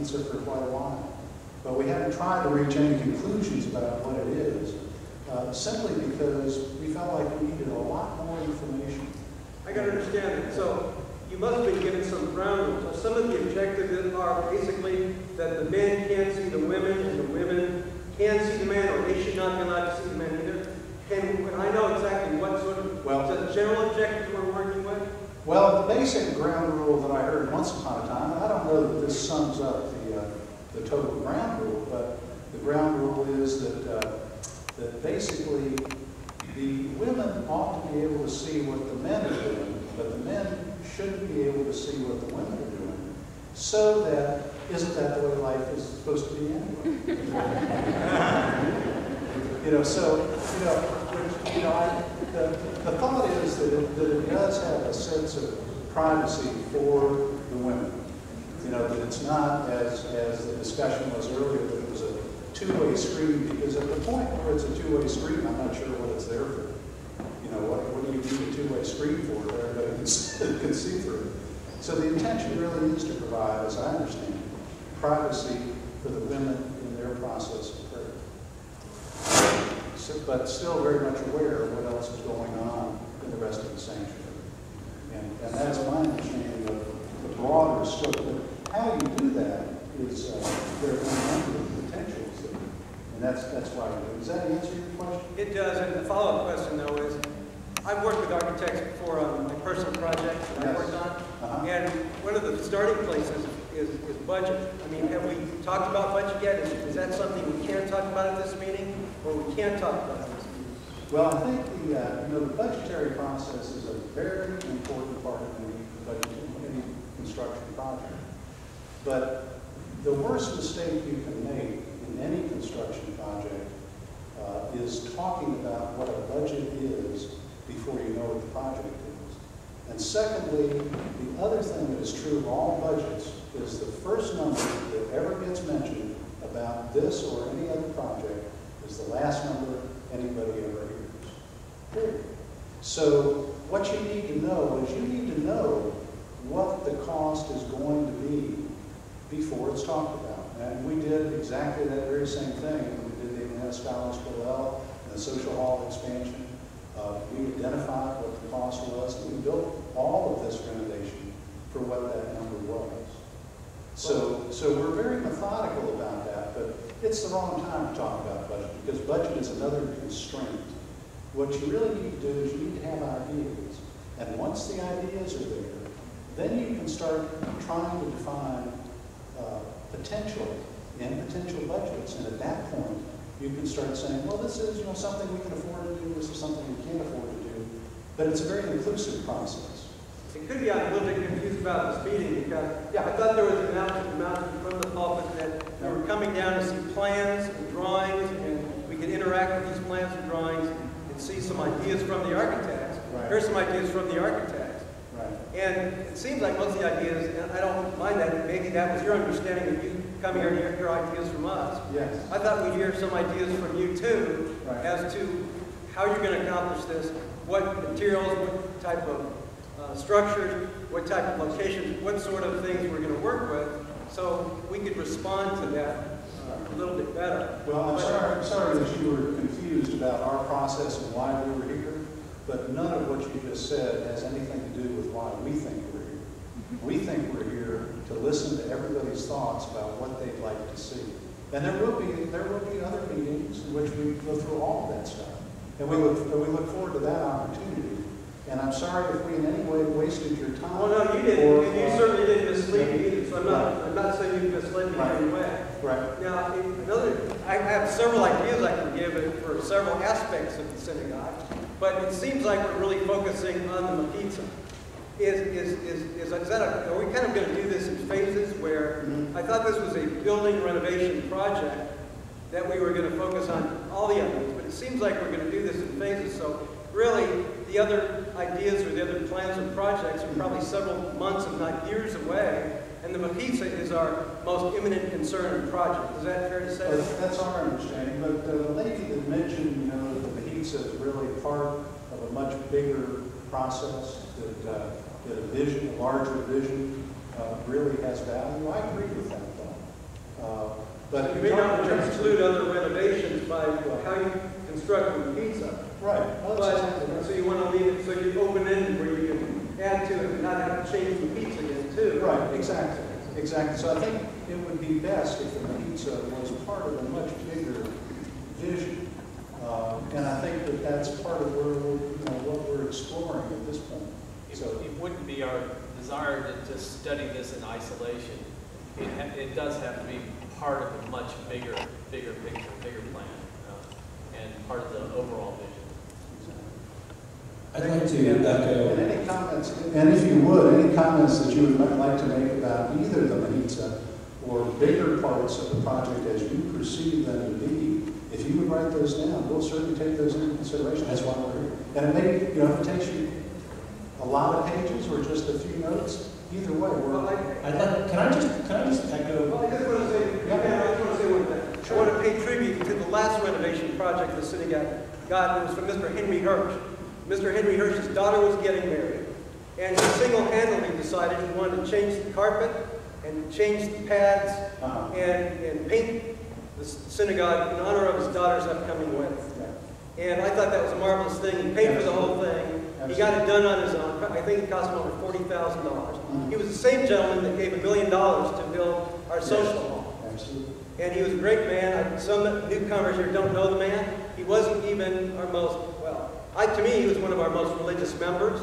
pizza for quite a while. But we haven't tried to reach any conclusions about what it is, simply because we felt like we needed a lot more information. I got to understand it. So you must have been given some ground rules. Some of the objectives are basically that the men can't see the women and the women can see the man, or they should not be allowed to see the man either. Can I know exactly what sort of general objectives we're working with? Well, the basic ground rule that I heard once upon a time, and I don't know that this sums up the total ground rule, but the ground rule is that basically the women ought to be able to see what the men are doing, but the men shouldn't be able to see what the women are doing, so that, isn't that the way life is supposed to be anyway? The thought is that it does have a sense of privacy for the women. That it's not, as the discussion was earlier, that it was a two-way street, because at the point where it's a two-way street, I'm not sure what it's there for. What do you need a two-way street for? Everybody can see through it. So the intention really is to provide, as I understand it, privacy for the women in their process of prayer. But still very much aware of what else is going on in the rest of the sanctuary. And that's my understanding of the broader scope. But how you do that is there are a number of potentials there. And that's why we do it. Does that answer your question? It does. And the follow-up question, though, is I've worked with architects before on my personal projects that I've worked on. And one of the starting places is budget. I mean, have we talked about budget yet? Is that something we can talk about at this meeting, or we can't talk about at this meeting? Well, I think the budgetary process is a very important part of any construction project. But the worst mistake you can make in any construction project is talking about what a budget is before you know what the project is. And secondly, the other thing that is true of all budgets is the first number that ever gets mentioned about this or any other project is the last number anybody ever hears. Period. So what you need to know is you need to know what the cost is going to be before it's talked about. And we did exactly that very same thing when we did the Atlanta Scholars Coll and the Social Hall expansion. We identified what the cost was, and we built all of this renovation for what that number was. So we're very methodical about that, but it's the wrong time to talk about budget, because budget is another constraint. What you really need to do is you need to have ideas. And once the ideas are there, then you can start trying to define potential and potential budgets. And at that point, you can start saying, well, this is something we can afford to do, this is something we can't afford to do. But it's a very inclusive process. It could be I'm a little bit confused about this meeting, because I thought there was an announcement from the pulpit that we were coming down to see plans and drawings, and we could interact with these plans and drawings and see some ideas from the architects. Right. Here's some ideas from the architects. Right. And it seems like most of the ideas, and I don't mind that, maybe that was your understanding of you come here and hear ideas from us. Yes. I thought we'd hear some ideas from you too, right, as to how you're going to accomplish this, what materials, what type of structures, what type of locations, what sort of things we're going to work with, so we could respond to that a little bit better. Well, I'm sorry that you were confused about our process and why we were here, but none of what you just said has anything to do with why we think we're here. We think we're here to listen to everybody's thoughts about what they'd like to see. And there will be other meetings in which we go through all of that stuff. And we look forward to that opportunity. And I'm sorry if we in any way wasted your time. Well, no, you didn't. And you certainly didn't mislead me either. So I'm not saying you misled me in any way. Right. Now, I have several ideas I can give for several aspects of the synagogue, but it seems like we're really focusing on the Mechitza. Are we kind of going to do this in phases where I thought this was a building renovation project that we were going to focus on all the ideas, but it seems like we're going to do this in phases. So really, the other ideas or the other plans and projects are probably several months, if not years away, and the Mechitza is our most imminent concern project. Is that fair to say? That's our understanding, but the lady that mentioned, that the Mechitza is really part of a much bigger process, that a vision, a larger vision, really has value. I agree with that thought. But You may not exclude other renovations by how you construct the pizza. Right. Well, that's exactly But, right. so you want to leave it so you open-ended where you can add to it and not have to change the pizza again too. Right, exactly, exactly. So I think it would be best if the pizza was part of a much bigger vision. And I think that that's part of where what we're exploring at this point. So it wouldn't be our desire to just study this in isolation. It does have to be part of a much bigger picture, bigger plan, and part of the overall vision. I'd like to echo. And any comments, and if you would, any comments that you would like to make about either the Mahitza or bigger parts of the project as you perceive them to be, if you would write those down, we'll certainly take those into consideration. That's why we're here. And it may, if it takes you a lot of pages or just a few notes, either way, Well, we're. Can I just echo? Well, I just want to say, I just want to say one thing. I want to pay tribute to the last renovation project the city got. It was from Mr. Henry Hirsch. Mr. Henry Hirsch's daughter was getting married, and he single-handedly decided he wanted to change the carpet and change the pads and paint the synagogue in honor of his daughter's upcoming wedding. And I thought that was a marvelous thing. He paid for the whole thing. He got it done on his own. I think it cost him over $40,000. He was the same gentleman that gave $1 million to build our social hall. Absolutely. And he was a great man. Some newcomers here don't know the man. He wasn't even our most, to me, he was one of our most religious members.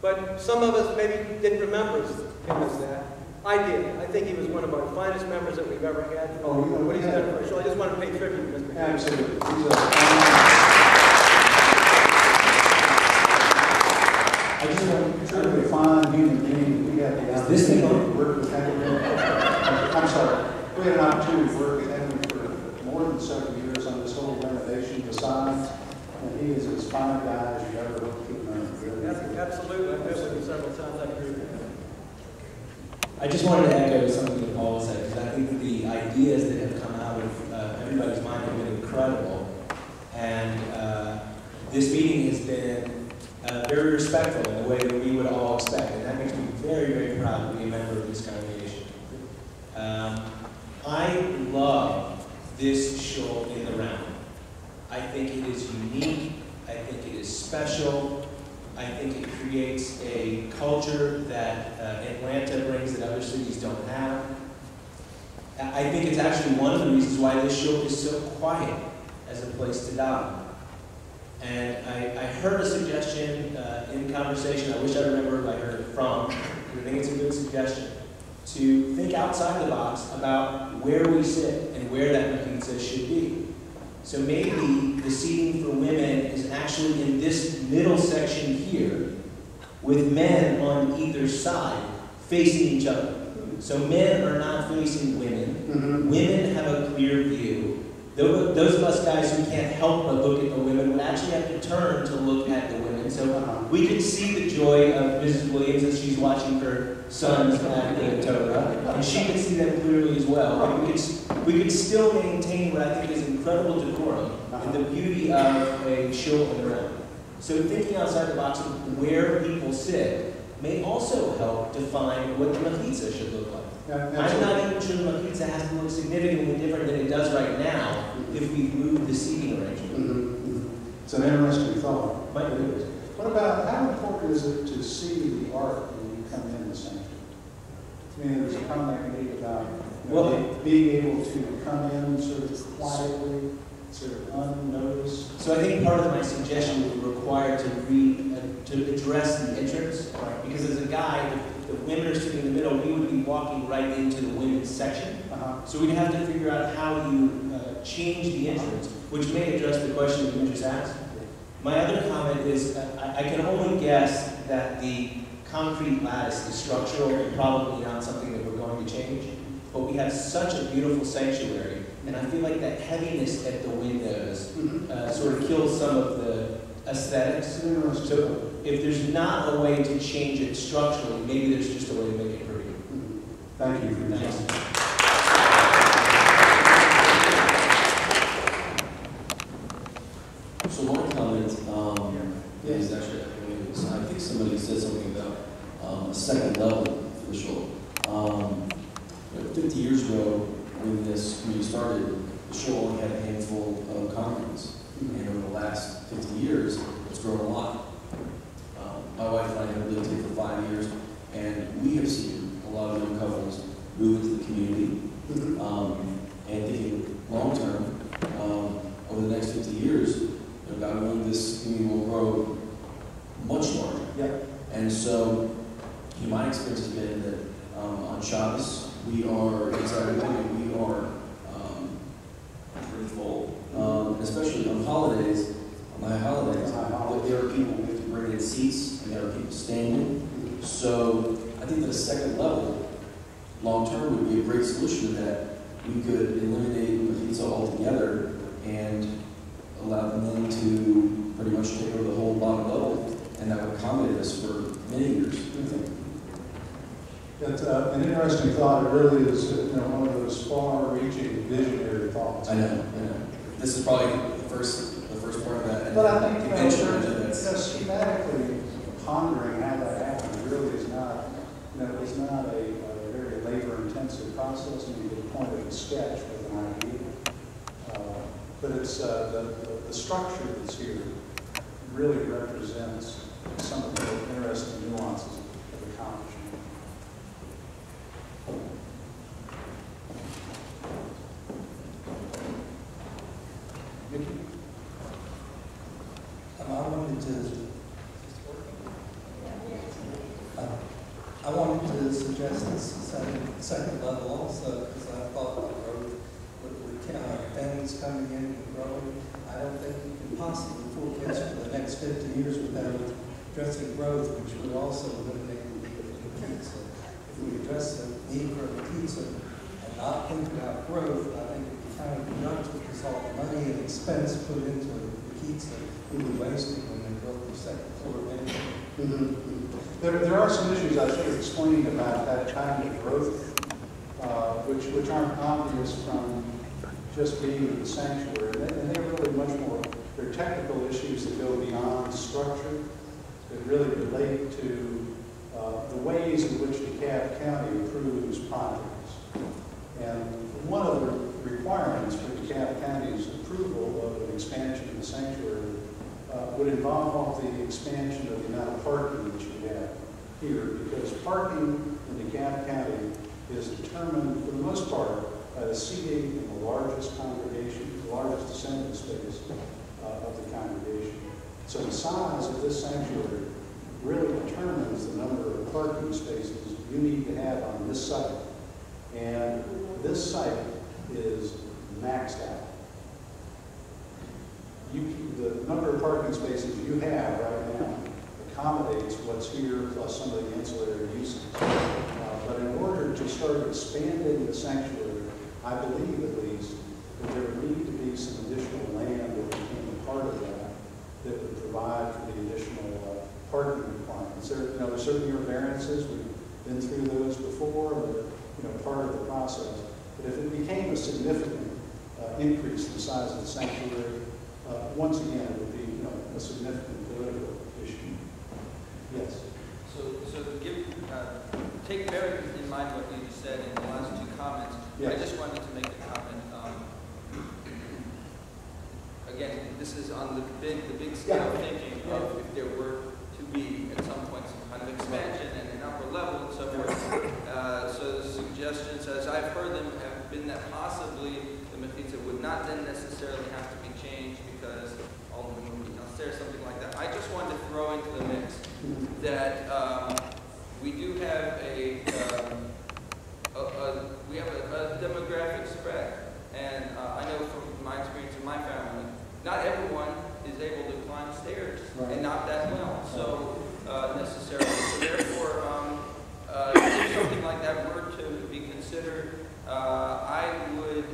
But some of us maybe didn't remember him as that. I did. I think he was one of our finest members that we've ever had. What he's done for us. So I just want to pay tribute to Mr. Henry. Absolutely. I just want Truly a fine human being. We had the Is this thing opportunity on? to work with Henry. I'm sorry. We had an opportunity to work with Henry for more than 7 years on this whole renovation design. And he is as fine a guy as you ever hope to learn. Absolutely. I've met with him several times. I agree with him. I just wanted to echo something that Paul said, because I think that the ideas that have come out of everybody's mind have been incredible. And this meeting has been very respectful in the way that we would all expect. And that makes me very, very proud to be a member of this congregation. I love this shul in the round. I think it is unique. I think it is special. I think it creates a culture that Atlanta brings that other cities don't have. I think it's actually one of the reasons why this shul is so quiet as a place to die. And I heard a suggestion in conversation, I wish I remember who I heard it from, but I think it's a good suggestion, to think outside the box about where we sit and where that Mahitza should be. So maybe the seating for women is actually in this middle section here, with men on either side facing each other. So men are not facing women. Women have a clear view. Those of us guys who can't help but look at the women would actually have to turn to look at the women. So we can see the joy of Mrs. Williams as she's watching her sons at the Torah, and she can see them clearly as well. And we could still maintain what I think is incredible decorum and the beauty of a shul in the round. So thinking outside the box of where people sit may also help define what the Mahitza should look like. I'm not even sure the Mahitza has to look significantly different than it does right now if we move the seating arrangement. It's an interesting thought. Might be. What about, how important is it to see the art when you come in the sanctuary? I mean, there's a comment made about being able to come in sort of quietly, sort of unnoticed. So I think part of my suggestion would require to address the entrance, because as a guy, if the women are sitting in the middle, we would be walking right into the women's section. So we'd have to figure out how you change the entrance, which may address the question you just asked. My other comment is I can only guess that the concrete lattice is structural and probably not something that we're going to change. But we have such a beautiful sanctuary, and I feel like that heaviness at the windows sort of kills some of the aesthetics. So if there's not a way to change it structurally, maybe there's just a way to make it pretty. Thank you for your time. So one comment is actually, I think somebody said something about a second level for the shul. 50 years ago, when this community started, the show only had a handful of congregants. And over the last 50 years, it's grown a lot. My wife and I have lived here for 5 years, and we have seen a lot of young couples move into the community. And thinking long term, over the next 50 years, God willing, this community will grow much larger. Yeah. And so, my experience has been that on Shabbos, we are, we are pretty full. Especially on holidays, on the holidays, but there are people who have to bring in seats, and there are people standing. So, I think that a second level, long term, would be a great solution to that. We could eliminate the pizza altogether and allow the men to pretty much take over the whole bottom level, and that would accommodate us for many years. It's an interesting thought. It really is one of those far-reaching visionary thoughts. I know. This is probably the first part of that. But I think eventually schematically pondering how that happens really is not, it's not a very labor-intensive process. And you can point at a sketch with an idea, but it's the structure that's here really represents some of the interesting nuances of accomplishment. I wanted to suggest this second level also, because I thought the growth with families coming in and growing. I don't think we can possibly forecast for the next 50 years without addressing growth, which would also eliminate the need for the pizza. If we address the need for the pizza and not think about growth, I think it would kind of be nuts, because all the money and expense put into the pizza would be wasted when they built the second floor venue. There are some issues I should have explained about that kind of growth, which aren't obvious from just being in the sanctuary. And they're really much more, they're technical issues that go beyond structure, that really relate to the ways in which DeKalb County approves projects. And one of the requirements for DeKalb County's approval of an expansion of the sanctuary would involve the expansion of the amount of parking that you have here, because parking in DeKalb County is determined, for the most part, by the seating in the largest congregation, the largest assembly space of the congregation. So the size of this sanctuary really determines the number of parking spaces you need to have on this site. And this site is maxed out. The number of parking spaces you have right now accommodates what's here plus some of the ancillary uses. But in order to start expanding the sanctuary, I believe at least that there would need to be some additional land that became a part of that would provide for the additional parking requirements. There certainly are variances. We've been through those before. They're part of the process. But if it became a significant increase in the size of the sanctuary, once again, it would be a significant political issue. Yes. So take very in mind what you just said in the last two comments. Yes. I just wanted to make a comment. Again, this is on the big scale thinking of if there were to be at some point some kind of expansion and an upper level and so forth. So the suggestions, as I've heard them, have been that possibly the Mechitza would not then necessarily have to be changed because all the movement downstairs, something like that. I just wanted to throw into the mix that we do have a demographic spread, and I know from my experience in my family, not everyone is able to climb stairs, and not that well. So necessarily, so therefore, if something like that were to be considered, I would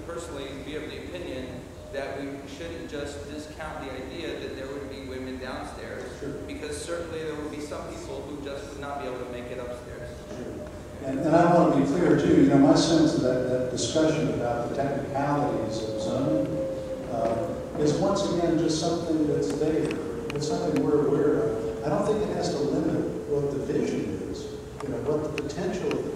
personally be of the opinion that we shouldn't just discount the idea that there would be women downstairs, because certainly there would be some people who just would not be able to make it upstairs. And I want to be clear too, my sense of that discussion about the technicalities of zoning is once again just something that's there. It's something we're aware of. I don't think it has to limit what the vision is, what the potential of the